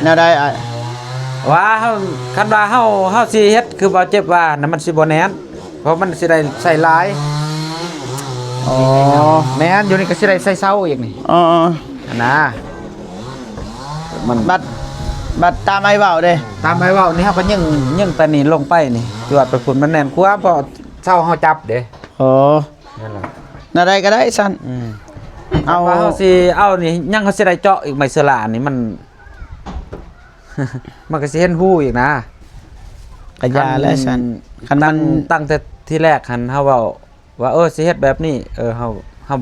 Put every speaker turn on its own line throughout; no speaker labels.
แนวใด
ว่าเฮาคันว่าเฮาสิเฮ็ดคือบ่เจ็บว่าน่ะมันสิบ่แน่นเพราะมันสิได้ใส่หลาย
อ๋อ
แม่นอยู่นี่ก็สิได้ใส่เซาอีกนี่
อ๋อ
นะ
มันบัดตามไอ้เว้าเด้
ตามไปเว้านี่เฮาก็ยิงแต่นี่ลงไปนี่จวดไปพุ่นมันแน่นกว่าเพราะเซาเฮาจับเด้
โอ้
นั่นแหละ
แนวใดก็ได้ซั่น
เอาว่าเฮาสิเอานี่ยังเฮาสิได้เจาะอีกไม้เสือลานี่มัน มันก็สิเห็นฮู้อีกนะ
กระยาและซั่นคันมัน
ตั้งแต่ที่แรกหันเฮาเว้าว่าสิเฮ็ดแบบนี้เฮา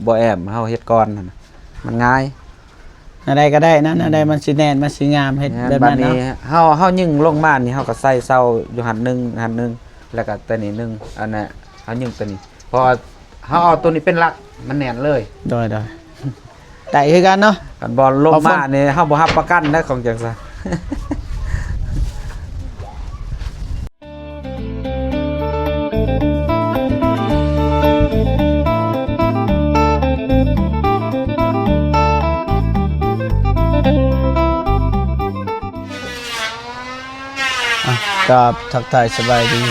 บ่แอมเฮาเฮ็ดก่อนนั่นมันง่าย
อะไรก็ได้นะอะไรมันสิแน่นมันสิงามเฮ็ดแบบนั้นเนาะ
เฮายิงลงมานี่เฮาก็ใส่เสาอยู่หันนึงแล้วก็ตัวนี้นึงอันน่ะเฮายิงตัวนี้พอเฮาเอาตัวนี้เป็นหลักมันแน่นเลย
ได้ได้คือกันเนาะ
กันบอลลงมานี่เฮาบ่รับประกันนะของจังซั่น
กับทักทายสบายดี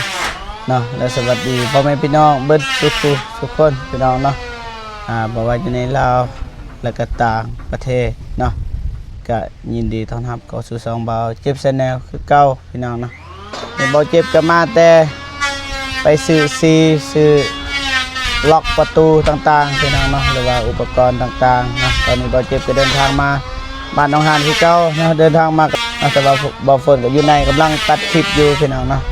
เนาะและสวัสดีพ่อแม่พี่น้องเบิดทุกคนพี่น้องเนาะบ่ว่าอยู่ในลาวและก็ต่างประเทศเนาะก็ยินดีต้อนรับเข้าสู่ช่องเบาเจ็บ Channel คือเก่าพี่น้องเนาะนี่เบาเจ็บก็มาแต่ไปซื้อล็อกประตูต่างๆพี่น้องเนาะหรือว่าอุปกรณ์ต่างๆเนาะตอนนี้เบาเจ็บก็เดินทางมาบ้านหนองหานคือเก่าเนาะเดินทางมาแต่ว่าบ่ฝนก็อยู่ในกำลังตัดคลิปอยู่พี่น้องเนาะ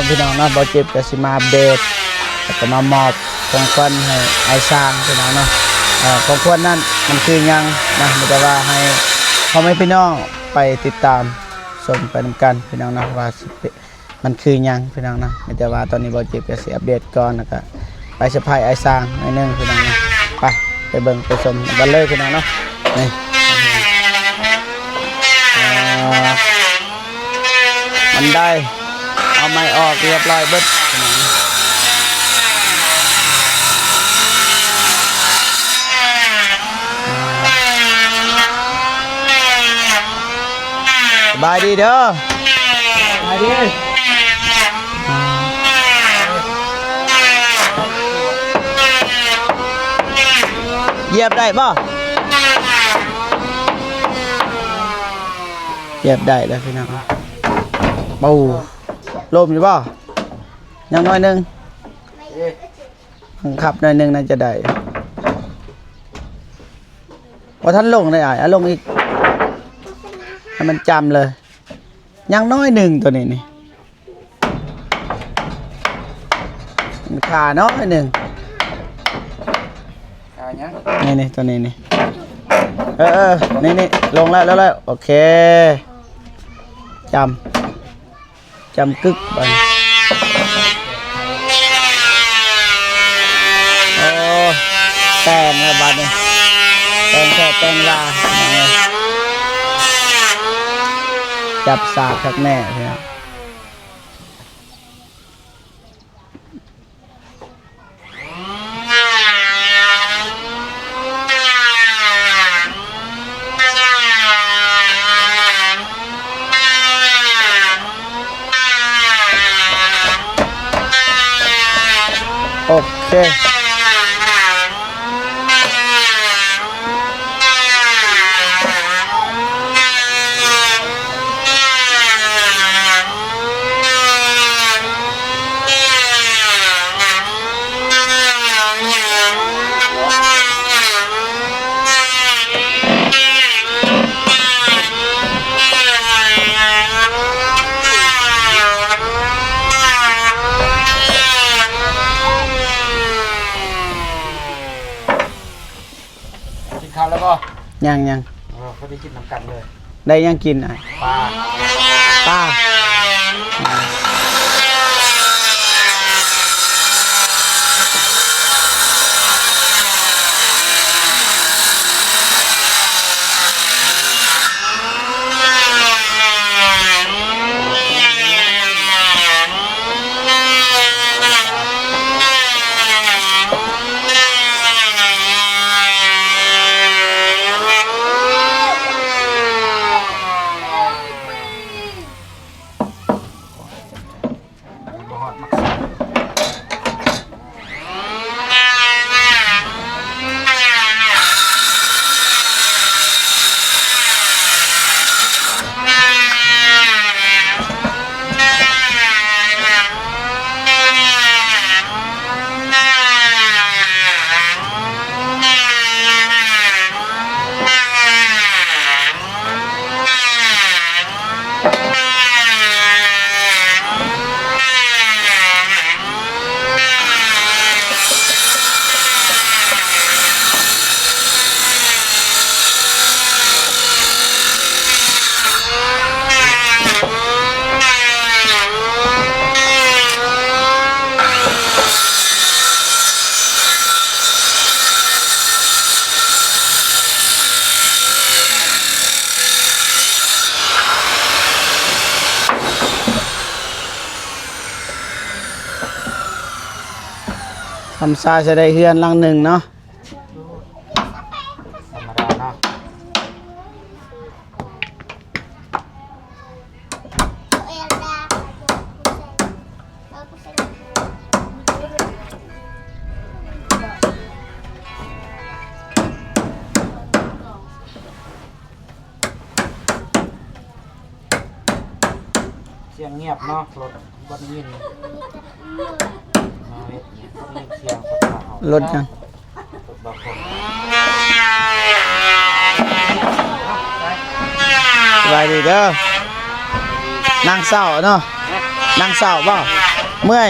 พี่น้องเนาะบ่เจ็บก็สิมาอัปเดตแล้วก็มามอบของขวัญให้ไอ้ช้างพี่น้องเนาะของขวัญนั้นมันคือหยังนะมันจะว่าให้พ่อแม่พี่น้องไปติดตามชมไปนำกันพี่น้องเนาะว่ามันคือหยังพี่น้องเนาะมันจะว่าตอนนี้บ่เจ็บก็สิอัปเดตก่อนแล้วก็ไปเซอร์ไพรส์ไอ้ช้างหน่อยนึงพี่น้องเนาะไปเบิ่งไปชมกันเลยพี่น้องเนาะนี่มันได้เอาไม้ออกเรียบร้อยเบิดสบายดีเด้อสบายดีเหยียบได้ป่ะเหยียบได้แล้วพี่น้องปูลมอยู่ป่ะยังน้อยนึงขับน้อยนึงน่าจะได้พอท่านลงได้ลงอีกให้มันจำเลยยังน้อยนึงตัวนี้นี่ขาน้อยนึงนี่ตัวนี้นี่นี่ลงแล้วโอเคจำกึกไปโอ้แต่งแล้วบัดนี้แต่งแค่แต่งลาจับสากทักแม่พี่น้องโอเค
ข้าวแล้วก็
ยัง
เขาได้กินน้ำกันเลย
ได้ยังกินปลา ำซาจะได้เฮือนหลังหนึ่งเนาะ
ธรรมดาเนาะเสียงเงียบเนาะรถบ่ได้ยินมาเฮ็ดเนี่ยได้ยินเสียงคนเฒ่าร
ถยัง
รถบางคน
สบายดีเด้อนั่งเศร้าเนาะนั่งเศร้าเปล่าเมื่อย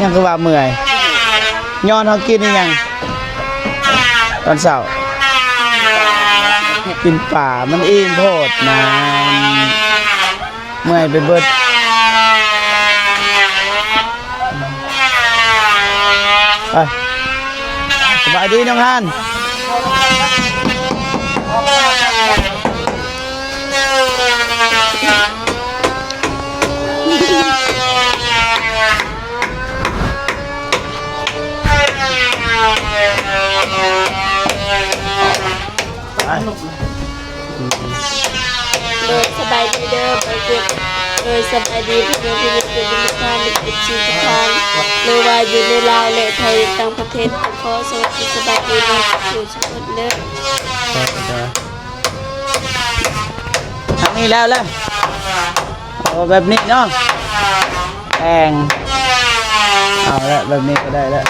ยังคือว่าเมื่อยย้อนเขากินนี่ยังตอนเศร้ากินป่ามันอิ่มโพดนะเมื่อยไปเบิดไปสบายดีน้องฮัน
สบายดีเด้อไปเก็บสบายดีพี่น้องที่เกิดในทางในชีวิตทางไม่ว่าอยู่ในลาวและไทยต่างประเทศขอสวัสดีสบายดีนะอยู่ทุกคนเด้อ
ทางนี้แล้วเลยโอ้แบบนี้เนาะแองเอาละแบบนี้ก็ได้แล้ว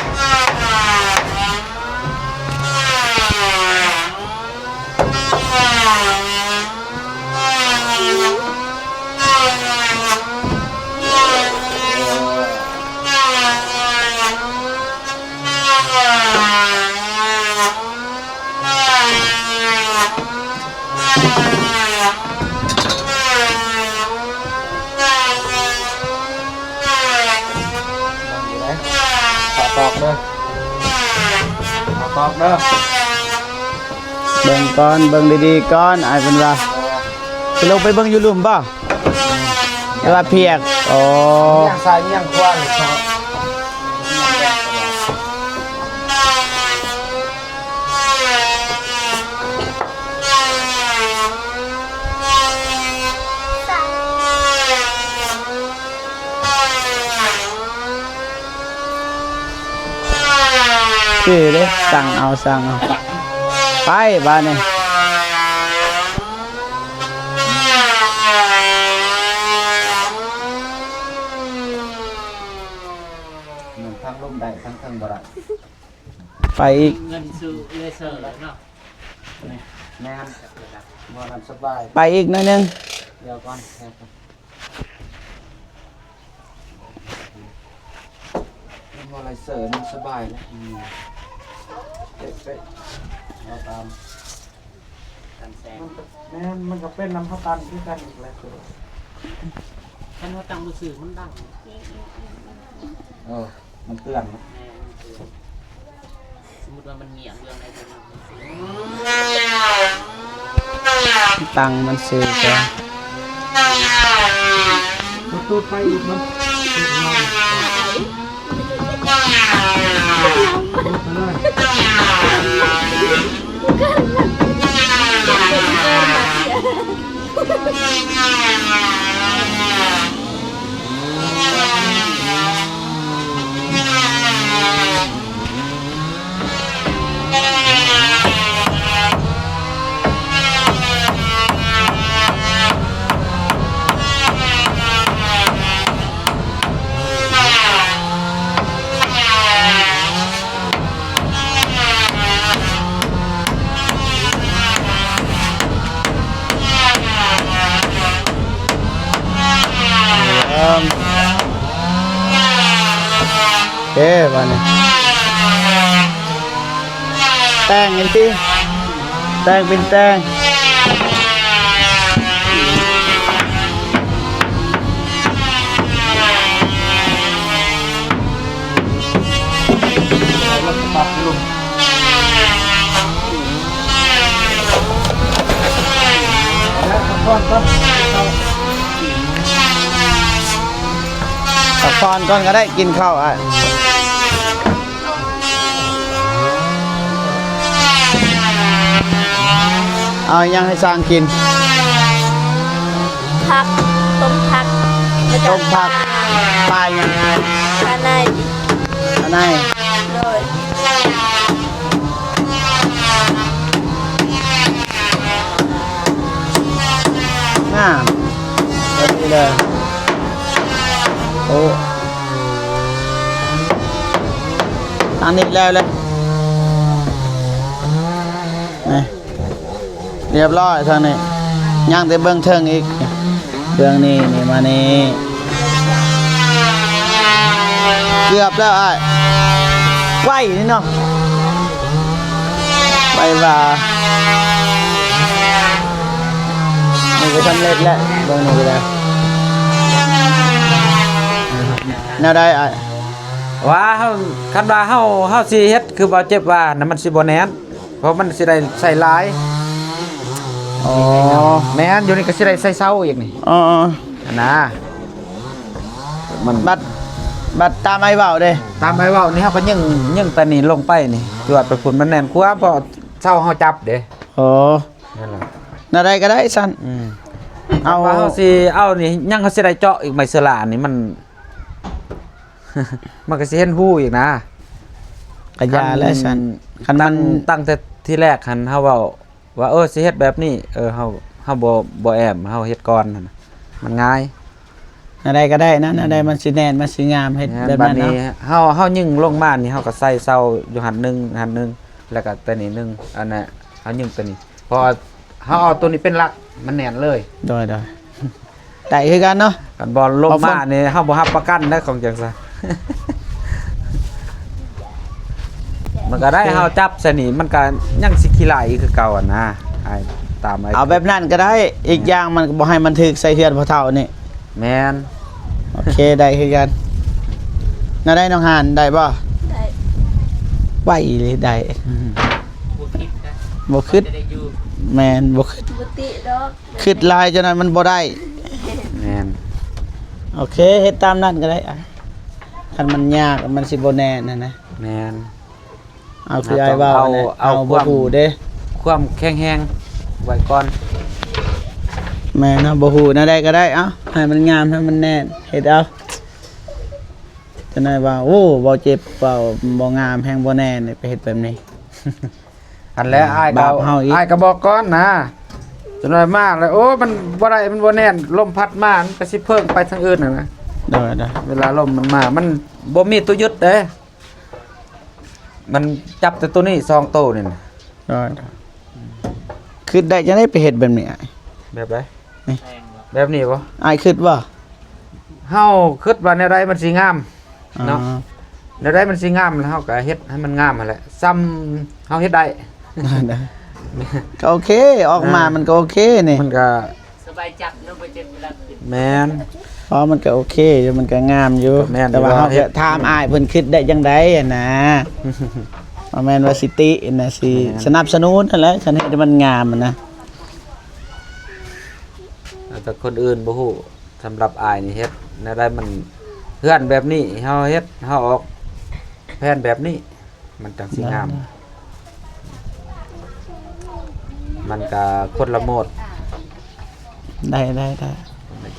ขอตอกเด้อขอตอกเด้อ
เบิ่งก่อนเบิ่งดีๆก่อนอายเป็นว่าไปลงไปเบิ่งอยู่หลุมป่ะหรือว่าเพียกอ๋อ
เมี่ยงซ้ายเมี่ยงขวาเลยครับ
คือเด้สั่งเอาไปบ้านนี่
มันทั้งลมได้ทั้งบ่ได้
ไปอีก
เงินซื้อเลเซอร์เนาะ
แม่นบ่นั้นสบาย
ไปอีกหน่อยหนึง
เดี๋ยวก่อนแค่ก่อนมันบ่ไรเสริมมันสบายแล้วเป๊ะๆเอาตาม
กันแสง
มันก็เป็นน้ำข้าวตันที่กันอีกแล้ว
ฉันว่าตังมือสื่อมันดัง
มันเตือนนะ
แม่มันคือสมมติว่ามันเหนียงเรื่องอะไรตัวนึง
ตังมันซื้อก่อน
ตูดไปอีกมั้ง
โอเคบ้านนี่แต่งอีกทีแต่งเป็นแต่ง
ปัดลม
พักผ่อนก่อนก็ได้กินข้าวอ่ะ เอายังให้สร้างกิน
ผักต้มผักแล้วก็
ต้มผักปลายัง
ข้างใน
อันไหน
โดย
งามแบบนี้เลยโอ้อันนี้แล้วเลยนี่เรียบร้อยทางนี้ย่างแต่เบื้องเทิงอีกเบื้องนี้นี่มานี่เกือบแล้วไอ้ไหวนี่เนาะไปว่านี่ก็สำเร็จแล้วเบื้องนี้ก็แล้วแนวใดไอ้
ว่าเฮาคันว่าเฮาสิเฮ็ดคือบ่เจ็บว่าน่ะมันสิบ่แน่นเพราะมันสิได้ใส่หลาย
อ๋อ
แม่นอยู่นี่ก็สิได้ใส่เซาอีกนี่
อ๋อ
อันนะมัน
บัตรตามไอ้เบาเด้
ตามไปเว้านี่เฮาก็ยิงแต่นี่ลงไปนี่ตรวจไปฝุ่นมันแน่นกว่าเพราะเซาเฮาจับเด้
โอ้
นั่นแหละ
แนวใดก็ได้สั้น
เอา
เอา
ว่าเฮาสิเอานี่ยังเฮาสิได้เจาะอีกไม้เสลานี่มัน มันก็สิเห็นหูอีกนะ
กระยาและสั้นคันมัน
ตั้งแต่ที่แรกหันเฮาเว้าว่าสิเฮ็ดแบบนี้เฮาบ่แอมเฮาเฮ็ดก่อนนั่นน่ะมันง่าย
แนวใดก็ได้นะแนวใดมันสิแน่นมันสิงามเฮ็ดแบบ
บัด
นั้น
นี้
เนาะ
เฮายิงลงมานี่เฮาก็ใส่เสาอยู่หันหนึงแล้วก็ตัวนี้หนึงอันน่ะเฮายิงตัวนี้พอเฮาเอาตัวนี้เป็นหลักมันแน่นเลย
โดยได้คือกันเนาะ
กันบอลลงมานี่เฮาบ่รับประกันนะของจังซั่น มันก็ได้เฮาจับซะนี่มันก็ยังสิขี้ไหลคือเก่าอ่ะนะไอ้ตามไอ้
เอาแบบนั้นก็ได้อีกอย่างมันก็บ่ให้มันถึกใส่เฮือนพอเท่านี่
แม่น
โอเคได้คือกันแนวใดน้องหานได้บ่
ได้
ไหวเลยได้
บุคิดนะ
บ่คิด
จะได้อยู่
แม่นบ่คิด
บุติดอก
คิดหลายจนนั้นมันบ่ได้
แม่น
โอเคเฮ็ดตามนั้นก็ได้อะคันมันยากมันสิบ่แน่นนะ
แม่น
เอาคือไอ้เว้าเนี่ย
เอา
เอา
ค
บ่
วาม
ฮู้เด้
ความแข็งแรงไว้ก่อน
แม่นะบ่ฮู้นะได้ก็ได้เอ้าให้มันงามให้มันแน่นเฮ็ดเอาจะนายว่าโอ้บ่เจ็บเปล่าบ่งามแฮงบ่แน่นนี่ไปเฮ็ดแบบนี้
อันแล้วอ้ายก็
บาปเฮาอีก
อ้ายก็บอกก่อนนะจนน้อยมากเลยโอ้มันบ่ได้มันบ่แน่นลมพัดมามันก็สิเพิ่งไปทางอื่นน่ะนะ
ได้
เวลาลมมันมามันบ่มีตัวยึดเด้มันจับแต่ตัวนี้2ตัวนี่นะ
ได้คือได้จะได้ไปเฮ็ดแบบนี้อ้าย
แบบใด
แพงบ่
แบบนี้บ่
อ้ายคิดว่า
เฮาคิดว่าแนวใดมันสิงาม เนาะ
อ๋อ
แนวใดมันสิงามแล้วเฮาก็เฮ็ดให้มันงามนั่นแหละซ้ำเฮาเฮ็ดได้
ได้ก็โอเคออกมามันก็โอเคนี่
มันก็
สบายจับเนาะบ่เจ็บเวลาขึ้น
แม่น
เพราะมันก็โอเคอยู่มันก็งามอยู่
แม่น
แต่ว่า
อยู่
เฮา
ว่าเฮ็
จะ
ด
ถามอ้ายเพิ่นคิดได้จังไดอะนะบ่แม่นว่าสิตินะสิสนับสนุนนั่นแหละฉันเฮ็ดให้มันงามอะนะ
แต่คนอื่นบ่ฮู้สำหรับอ้ายนี่เฮ็ดแนวใดมันเฮือนแบบนี้เฮาเฮ็ดเฮาออกแผนแบบนี้ มันจังสิงาม มันก็คนละโหมด
ได้
คนละ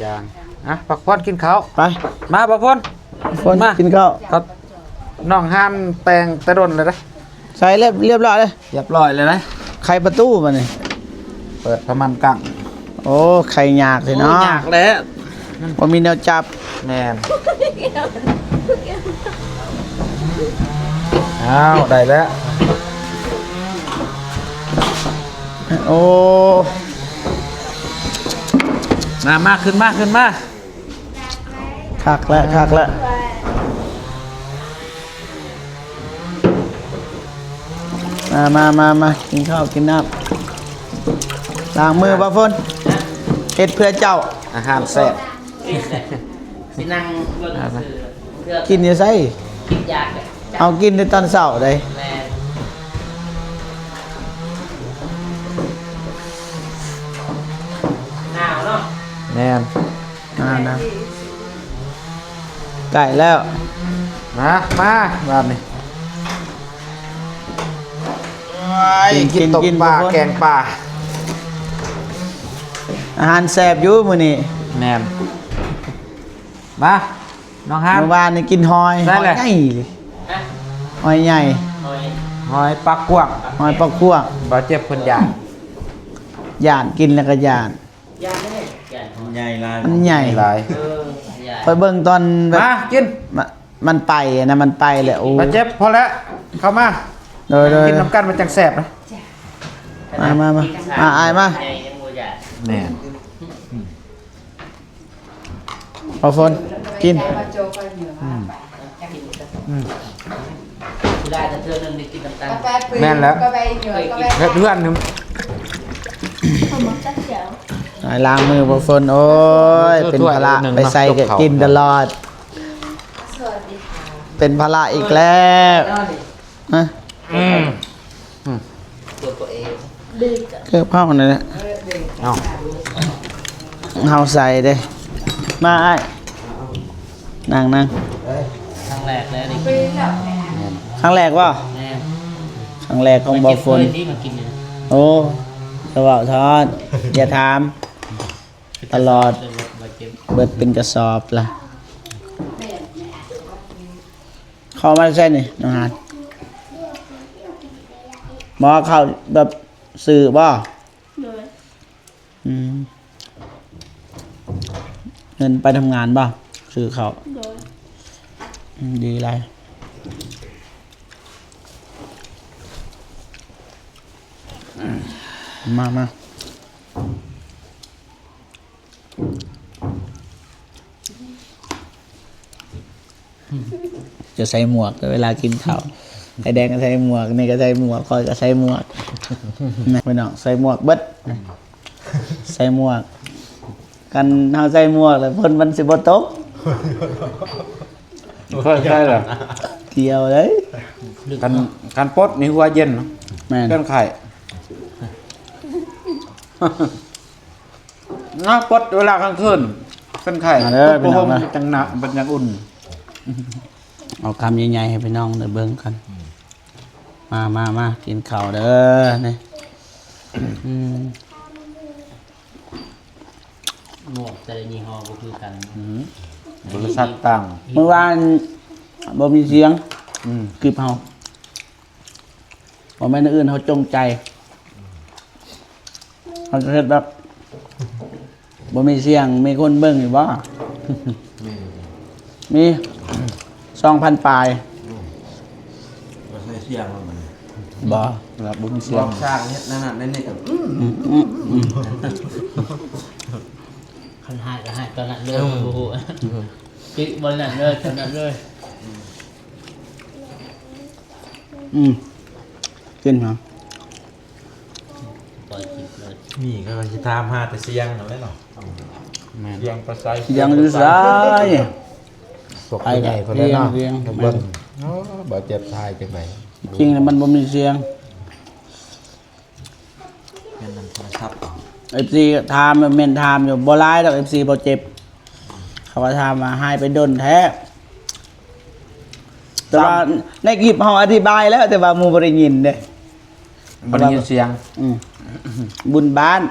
อย่างอ่ะพักผ่อนกินข้าว
ไป
มาบ่พน
คน
มา
กินข้าว
ครับน้องห้านแปลงแต่ดนเลยนะ
ใส่เรียบร้อยเลย
เรียบร้อยเลยนะ
ไขประตูมานี่
เปิดประมาณกัง
โอ้ไข่ยากเลยเนาะ
ยากแล้ว
บ่มีแนวจับ
แม่นอ้าวได้แล้ว
โอ้
มาขึ้นมา
คักแล้วมากินข้าวกินน้ำล้างมือบ่ฝนเฮ็ดเพื่อเจ้า
อาหารแซ่บ
สินั่งเบิ่งสื่อเพื่อ
กินอยู่ไส
คิดยากเลย
เอากินในตอนเช้าได้
แม่หนาวเนาะ
แม่น
นะไก่แล้ว
มาแบบนี้กินตกปลาแกงปลา
อาหารแซ่บอยู่มื้อนี้
แม่นมาน้องฮาม
เมื่อวานนี่กินหอย
ได้
หอย
เลย
ใหญ่เลยหอยใหญ่
หอยปักกวาง
หอยปลากั่ว
บ่เจ็บเพิ่นยาน
ย่านกินแล้วก็ย่าน
ยาไม่ได้ยา
ใหญ่ลาย
มันใหญ่
หลาย
ยา
ไปเบิ่งตอนแบบ
มากิน
มันไปอะนะมันไปแหละโอ้
บ่เจ็บพอแล้วเข้ามา
โดย
กินน้ำกันมันจังแซ่บนะ
มาอายมา
ใหญ่ยังบ่ยา
แม่น
เอาฝนกิน
คือได้แต่เธอนึงได้กินน้ำตาล
แม่นแล้ว
ก็ไปเหนือก็ไป
เฮ็ดเพื่อนนึง
ล้างมือบ่ฝนโอ้ยเป็นภาระไปใส่ก็กินตลอด
สวัสดีค่ะ
เป็นภาระอีกแล้วฮะ
ตัวเอง
เกือบเข้านั่นแหละ
เอ้า
เฮาใส่เด้มาอ้ายนั่ง
ครั้งแรกแล้วได้กิน
ครั้งแรกว่า
แน่
ครั้งแรกของบ่ฝน
ที่มากินเนี่ย
โอ้สวัสดีทอดอย่าถาม ตลอด
มาเก็บ
เบิดเป็นกระสอบล่ะเข้ามาใช่นี่น้องหานหมอเข้าแบบสื่อบ่
โดย
อืมเงินไปทำงานบ่สื่อเขา
โดย
ดีไรมาจะใส่หมวกเวลากินข้าวไอ้แดงก็ใส่หมวกนี่ก็ใส่หมวกคอยก็ใส่หมวกนะพี่น้องใส่หมวกเบิดใส่หมวก กันเฮาใส่หมวกแล้วเพิ่นมันสิบ่ตก
ค่อยใช่เหรอ
เกี่ยวเลย
กันปดนี่หัวเย็นเนาะ
แม่น
เรื่องไข่นะปดเวลากลางคืนเป็นไข่
มาเด้อ
ป
พี่
ด
น้อง
มั
นะ
นจังหนักมันจังอุ่น
เอาคำใหญ่ๆให้พี่น้องได้เบิ่งกัน มากินข้าวเด้อนี่อืม
หมวกแต่ละยี่ห้อก็คือกัน
บริษัทต่าง
เมื่อวานบ่มีเสียงกึบเฮาบ่แม่นอนอื่นเฮาจงใจเฮาจะเฮ็ดแบบบ่มีเสียงมีคนเบิ่งอยู่บ่ มี 2,000 ปลาย
ก็ใส่เสียงมัน
บ่
แบบบุญเสี
ล
ย
อง งสร้างเฮ็ดนั่นน่ะนั่นนี่กับ
คันหายก็หายตอนนั้นเลยโอ้โหปิดบอลนั้นเลยตอนนั้นเลย
กินเหรอ
ปล่อยจิบเลย
มีก็สิถามหาแต่เสียงนั่นแหละเนาะเสียงประไส
ยังอยู่ซ้าย
ตกใหญ่คนละเนาะ
เรียง
เบิ่งโอ้บ่เจ็บทายจังได๋
จริงๆแล้วมันบ่มีเสียง
แม่นนำโทรศัพท์
FC ก็ถามแม่นถามอยู่บ่หลายดอก FC บ่เจ็บ เขาก็ถามว่าหายไปดนแท้แต่ว่าในคลิปเฮาอธิบายแล้ว แต่ว่าหมู่บ่ได้ยินเด้
บริยินเสียง
บุญบ้าน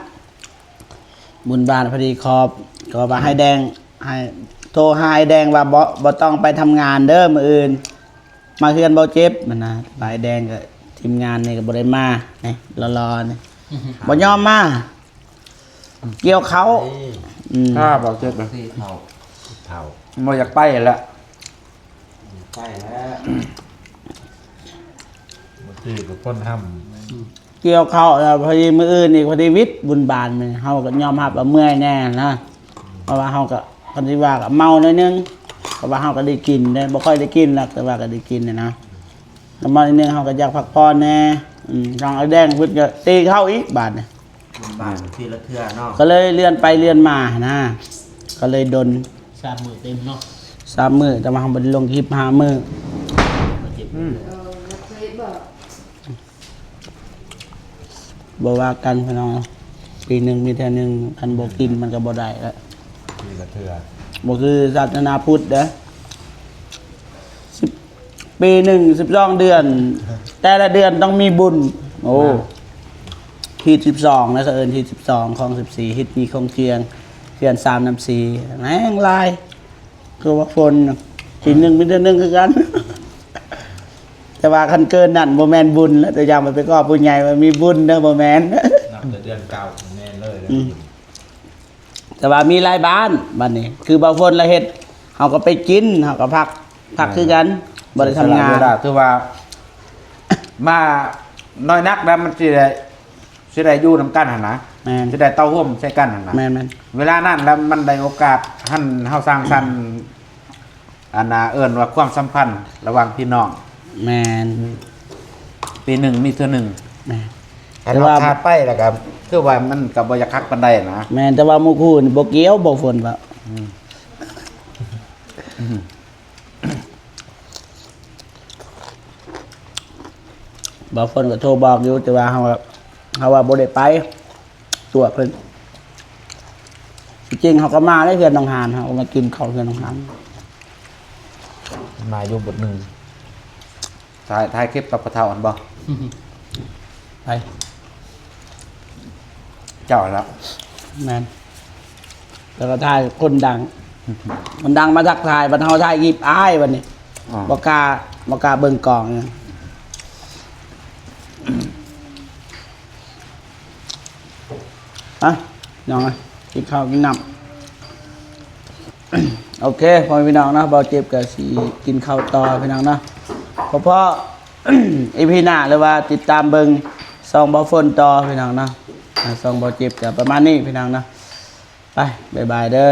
บุญบ้านพอดีขอว่าให้แดงให้โทรหาให้แดงว่าบ่ต้องไปทำงานเด้อมื้ออื่น มาเฮือนบ่เจ็บมันนะบายแดงก็ทีมงานนี่ก็บ่ได้มานี่รอๆนี่บ่ยอมมาเกี่ยวเขาอืม
ถ้าบอกเจ็บเลย
ที่เท่าเท่า
บ่อยากไปแล้ว
ใกล้แล้วบ่ที่กับคนทำ
เกี่ยวเขาแล้วพอดีมื้ออื่นอีกพอดีวิทย์บุญบานมันเฮาก็ยอมรับว่าเมื่อยแน่นะเพราะว่าเฮาก็คันที่ว่าก็เมาหน่อยนึงเพราะว่าเฮาก็ได้กินได้บ่ค่อยได้กินหรอกแต่ว่าก็ได้กินนะแล้วมาอีกนึงเฮาก็อยากพักผ่อนแน่ทางไอ้แดงเพิ่นก็ตีเข้าอีกบาดนี่
บ้านที่ละเทื่อเนาะ
ก็เลยเลื่อนไปเลื่อนมานะ ก็เลยดน
สามมือเต็มเนาะ
3มื้อแต่ว่าเฮาบ่ได้ลงคลิป5มื้อ
มาเจ็บ
เคยบอก
บ่ว่ากันพี่น้องปีหนึงมีเท่านึงคันบ่กินมันก็บ่ได้แล้ว
ที่ละเทื่อ
บ่คือศาสนาพุทธเด้อ10ปีหนึ่ง12 เดือน แต่ละเดือนต้องมีบุญ โอ้
ค
ที่12แล้วก็เอิ้นที่12ของ14ฮิตมีของเคียงเขื่อน3น้ำ4แม่งลายคือว่าฝนทีหนึงมีเดือนหนึงคือกัน แต่ว่าคันเกินนั่นบ่แม่นบุญแล้วตัวอย่างมันไปก็ผู้ใหญ่ว่ามีบุญเด้อบ่แม่น
นับแต่เดือนเก่าของแม่นเลย
แต่ว่ามีหลายบ้านบ้านนี้คือบางคนละเฮ็ดเฮาก็ไปกินเฮาก็พักคือกันบ่ได้ทำงาน
เวลคือว่า มาน้อยนักแล้วมันสิได้อยู่นํกันหั่นนะ
แม่น
สิได้เต้าร่วมใช้กันหั่นนะ
แม่น
เวลานั้นแล้วมันได้โอกาสหั่นเฮาสร้างสรรค์อันน่ะเอิ้นว่าความสัมพันธ์ระหว่างพี่น้อง
แม่น
ปีหนึ่งมีเทื่อหนึง
แม่น
ถ้าเราขาดไปแล้วก็คือว่ามันก็บ่อยากคักปานใดนะ
แม่นแต่ว่าหมู่คู่นี่บ่เกี่ยวบ่ฝนว่าบ่ฝนก็โทรบอกอยู่แต่ว่าเฮาว่าบ่ได้ไปตัวเพิ่นจริงๆเฮาก็มาได้เพื่อนน้องหานเฮาก็มากินข้าวเพื่อนน้องหาน
มาอยู่บทหนึงถ่ายคลิปกับพระเฒ่าอันบ่
ไป
เจ้าแล้ว
แม่นแล้วก็ถ่ายคนดัง มันดังมาทักทายบัดเฮาถ่ายกีบอ้ายบัดนี้
อ๋อ
บ่กล้าเบิ่งกล่องเนี่ยอะน้องกินข้าวกินน้ำ โอเคพ่อพี่น้องนะเบาเจ็บกับสีกินข้าวต่อพี่น้องนะเพราะ อีพีหน้าหรือว่าติดตามเบิ่งซองเบาฝนต่อพี่น้องนะซองเบาเจ็บกับประมาณนี้พี่น้องนะไปบ๊ายบายเด้อ